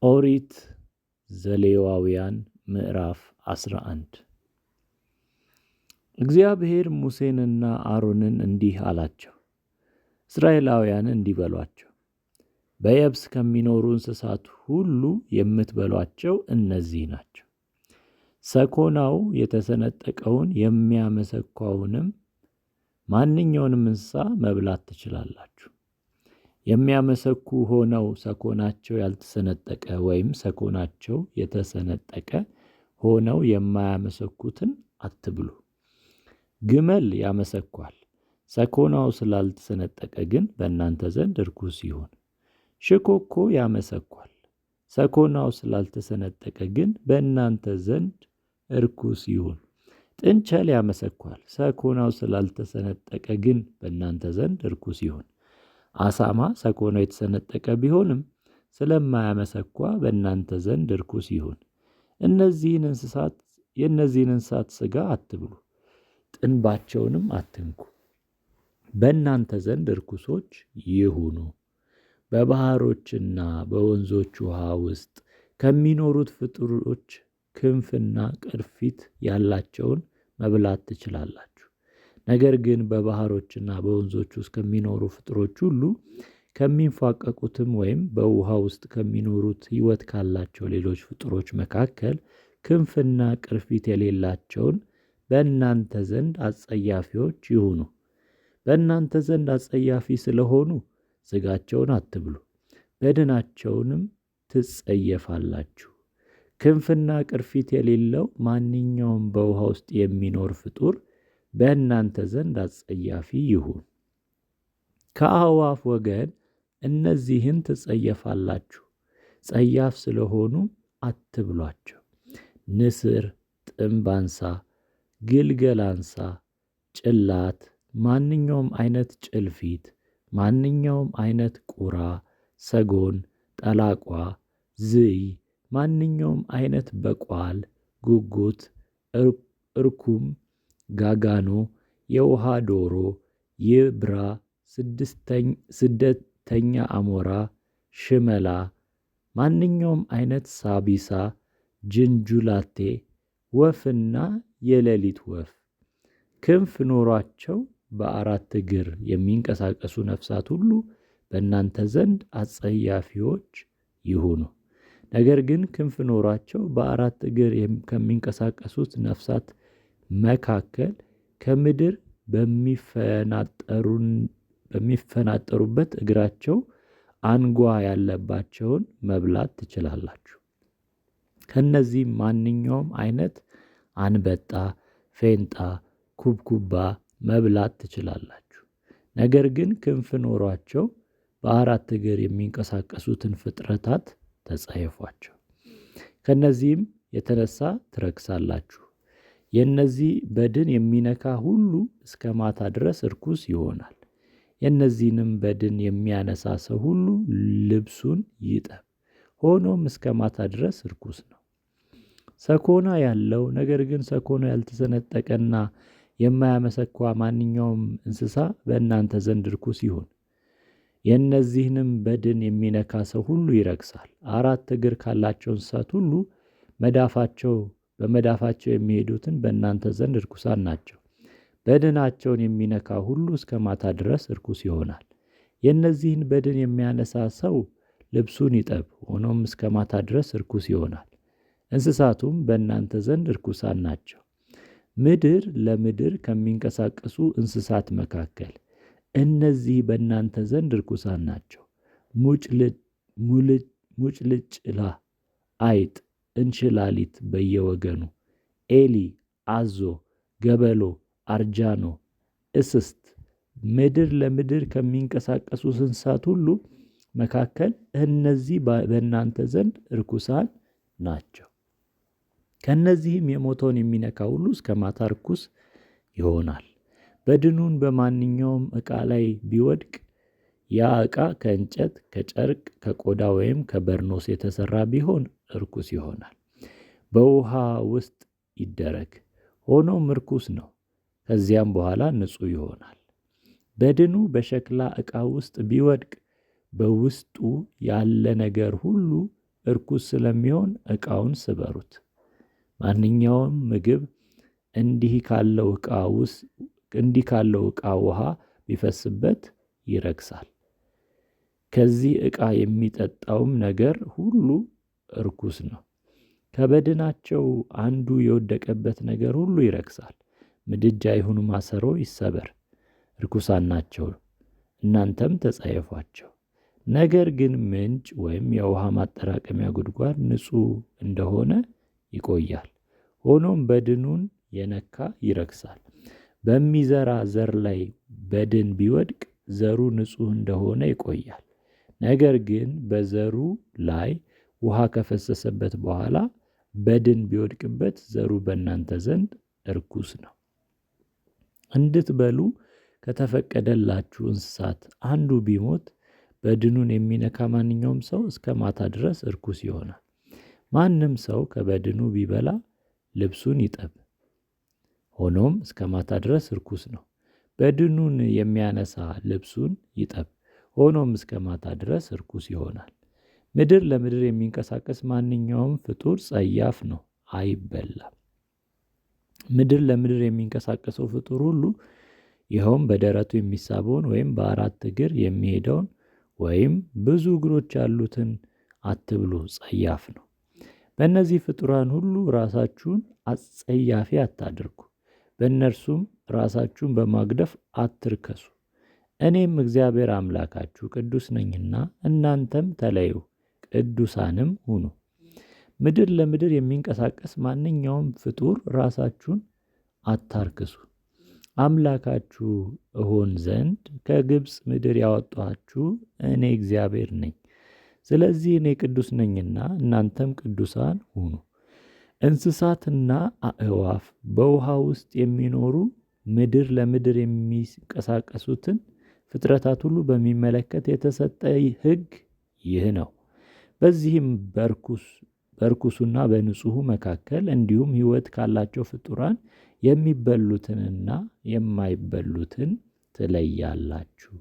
ኦሪት ዘሌዋውያን ምዕራፍ 11 እግዚአብሔር ሙሴንና አሮንን እንዲህ አላቸው። እስራኤላውያን እንዲህ በሏቸው፣ በየብስ ከሚኖሩ እንስሳት ሁሉ የምትበሏቸው እነዚህ ናቸው። ሰኮናው የተሰነጠቀውን የሚያመሰኳውንም ማንኛውንም እንስሳ መብላት ትችላላችሁ። የሚያመሰኩ ሆነው ሰኮናቸው ያልተሰነጠቀ ወይም ሰኮናቸው የተሰነጠቀ ሆነው የማያመሰኩትን አትብሉ። ግመል ያመሰኳል፣ ሰኮናው ስላልተሰነጠቀ ግን በእናንተ ዘንድ ርኩስ ይሁን። ሽኮኮ ያመሰኳል፣ ሰኮናው ስላልተሰነጠቀ ግን በእናንተ ዘንድ ርኩስ ይሁን። ጥንቸል ያመሰኳል፣ ሰኮናው ስላልተሰነጠቀ ግን በእናንተ ዘንድ ርኩስ ይሁን። አሳማ ሰኮናው የተሰነጠቀ ቢሆንም ስለማያመሰኳ በእናንተ ዘንድ ርኩስ ይሁን። የእነዚህን እንስሳት ሥጋ አትብሉ፣ ጥንባቸውንም አትንኩ፣ በእናንተ ዘንድ ርኩሶች ይሁኑ። በባሕሮችና በወንዞች ውሃ ውስጥ ከሚኖሩት ፍጡሮች ክንፍና ቅርፊት ያላቸውን መብላት ትችላላችሁ። ነገር ግን በባሕሮችና በወንዞች ውስጥ ከሚኖሩ ፍጡሮች ሁሉ ከሚንፏቀቁትም ወይም በውሃ ውስጥ ከሚኖሩት ሕይወት ካላቸው ሌሎች ፍጡሮች መካከል ክንፍና ቅርፊት የሌላቸውን በእናንተ ዘንድ አስጸያፊዎች ይሁኑ። በእናንተ ዘንድ አስጸያፊ ስለሆኑ ሥጋቸውን አትብሉ፣ በድናቸውንም ትጸየፋላችሁ። ክንፍና ቅርፊት የሌለው ማንኛውም በውሃ ውስጥ የሚኖር ፍጡር በእናንተ ዘንድ አስጸያፊ ይሁን። ከአዕዋፍ ወገን እነዚህን ትጸየፋላችሁ፣ ጸያፍ ስለሆኑ አትብሏቸው። ንስር፣ ጥምብ አንሳ፣ ግልገል አንሳ፣ ጭላት፣ ማንኛውም አይነት ጭልፊት፣ ማንኛውም አይነት ቁራ፣ ሰጎን፣ ጠላቋ፣ ዝይ፣ ማንኛውም አይነት በቋል፣ ጉጉት፣ እርኩም፣ ጋጋኖ፣ የውሃ ዶሮ፣ ይብራ፣ ስደተኛ አሞራ፣ ሽመላ፣ ማንኛውም አይነት ሳቢሳ፣ ጅንጁላቴ፣ ወፍና የሌሊት ወፍ፣ ክንፍ ኖሯቸው በአራት እግር የሚንቀሳቀሱ ነፍሳት ሁሉ በእናንተ ዘንድ አስጸያፊዎች ይሁኑ። ነገር ግን ክንፍ ኖሯቸው በአራት እግር ከሚንቀሳቀሱት ነፍሳት መካከል ከምድር በሚፈናጠሩበት እግራቸው አንጓ ያለባቸውን መብላት ትችላላችሁ። ከነዚህም ማንኛውም አይነት አንበጣ፣ ፌንጣ፣ ኩብኩባ መብላት ትችላላችሁ። ነገር ግን ክንፍ ኖሯቸው በአራት እግር የሚንቀሳቀሱትን ፍጥረታት ተጸየፏቸው። ከነዚህም የተነሳ ትረክሳላችሁ። የእነዚህ በድን የሚነካ ሁሉ እስከ ማታ ድረስ ርኩስ ይሆናል። የእነዚህንም በድን የሚያነሳ ሰው ሁሉ ልብሱን ይጠብ፣ ሆኖም እስከ ማታ ድረስ ርኩስ ነው። ሰኮና ያለው ነገር ግን ሰኮና ያልተሰነጠቀና የማያመሰኳ ማንኛውም እንስሳ በእናንተ ዘንድ ርኩስ ይሁን። የእነዚህንም በድን የሚነካ ሰው ሁሉ ይረክሳል። አራት እግር ካላቸው እንስሳት ሁሉ በመዳፋቸው የሚሄዱትን በእናንተ ዘንድ ርኩሳን ናቸው። በድናቸውን የሚነካ ሁሉ እስከ ማታ ድረስ ርኩስ ይሆናል። የእነዚህን በድን የሚያነሳ ሰው ልብሱን ይጠብ፣ ሆኖም እስከ ማታ ድረስ ርኩስ ይሆናል። እንስሳቱም በእናንተ ዘንድ ርኩሳን ናቸው። ምድር ለምድር ከሚንቀሳቀሱ እንስሳት መካከል እነዚህ በእናንተ ዘንድ ርኩሳን ናቸው። ሙጭልጭላ፣ አይጥ፣ እንሽላሊት በየወገኑ፣ ኤሊ፣ አዞ፣ ገበሎ፣ አርጃኖ፣ እስስት፣ ምድር ለምድር ከሚንቀሳቀሱ እንስሳት ሁሉ መካከል እነዚህ በእናንተ ዘንድ ርኩሳን ናቸው። ከእነዚህም የሞተውን የሚነካ ሁሉ እስከ ማታ ርኩስ ይሆናል። በድኑን በማንኛውም ዕቃ ላይ ቢወድቅ ያ ዕቃ ከእንጨት፣ ከጨርቅ፣ ከቆዳ ወይም ከበርኖስ የተሠራ ቢሆን ርኩስ ይሆናል። በውሃ ውስጥ ይደረግ፣ ሆኖም ርኩስ ነው። ከዚያም በኋላ ንጹሕ ይሆናል። በድኑ በሸክላ ዕቃ ውስጥ ቢወድቅ በውስጡ ያለ ነገር ሁሉ እርኩስ ስለሚሆን ዕቃውን ስበሩት። ማንኛውም ምግብ እንዲህ ካለው ዕቃ ውሃ ቢፈስበት ይረክሳል። ከዚህ ዕቃ የሚጠጣውም ነገር ሁሉ እርኩስ ነው። ከበድናቸው አንዱ የወደቀበት ነገር ሁሉ ይረክሳል። ምድጃ ይሁን ማሰሮ ይሰበር፣ ርኩሳን ናቸው፣ እናንተም ተጸየፏቸው። ነገር ግን ምንጭ ወይም የውሃ ማጠራቀሚያ ጉድጓድ ንጹሕ እንደሆነ ይቆያል። ሆኖም በድኑን የነካ ይረክሳል። በሚዘራ ዘር ላይ በድን ቢወድቅ ዘሩ ንጹሕ እንደሆነ ይቆያል። ነገር ግን በዘሩ ላይ ውሃ ከፈሰሰበት በኋላ በድን ቢወድቅበት ዘሩ በእናንተ ዘንድ እርኩስ ነው። እንድትበሉ ከተፈቀደላችሁ እንስሳት አንዱ ቢሞት በድኑን የሚነካ ማንኛውም ሰው እስከ ማታ ድረስ እርኩስ ይሆናል። ማንም ሰው ከበድኑ ቢበላ ልብሱን ይጠብ፣ ሆኖም እስከ ማታ ድረስ እርኩስ ነው። በድኑን የሚያነሳ ልብሱን ይጠብ፣ ሆኖም እስከ ማታ ድረስ እርኩስ ይሆናል። ምድር ለምድር የሚንቀሳቀስ ማንኛውም ፍጡር ጸያፍ ነው፣ አይበላም። ምድር ለምድር የሚንቀሳቀሰው ፍጡር ሁሉ ይኸውም በደረቱ የሚሳበውን ወይም በአራት እግር የሚሄደውን ወይም ብዙ እግሮች ያሉትን አትብሉ፣ ጸያፍ ነው። በእነዚህ ፍጡራን ሁሉ ራሳችሁን አስጸያፊ አታድርጉ፣ በእነርሱም ራሳችሁን በማግደፍ አትርከሱ። እኔም እግዚአብሔር አምላካችሁ ቅዱስ ነኝና እናንተም ተለዩ፣ ቅዱሳንም ሁኑ። ምድር ለምድር የሚንቀሳቀስ ማንኛውም ፍጡር ራሳችሁን አታርክሱ። አምላካችሁ እሆን ዘንድ ከግብፅ ምድር ያወጣኋችሁ እኔ እግዚአብሔር ነኝ። ስለዚህ እኔ ቅዱስ ነኝና እናንተም ቅዱሳን ሁኑ። እንስሳትና አእዋፍ፣ በውሃ ውስጥ የሚኖሩ ምድር ለምድር የሚንቀሳቀሱትን ፍጥረታት ሁሉ በሚመለከት የተሰጠ ሕግ ይህ ነው። በዚህም በርኩሱና በንጹሑ መካከል እንዲሁም ሕይወት ካላቸው ፍጡራን የሚበሉትንና የማይበሉትን ትለያላችሁ።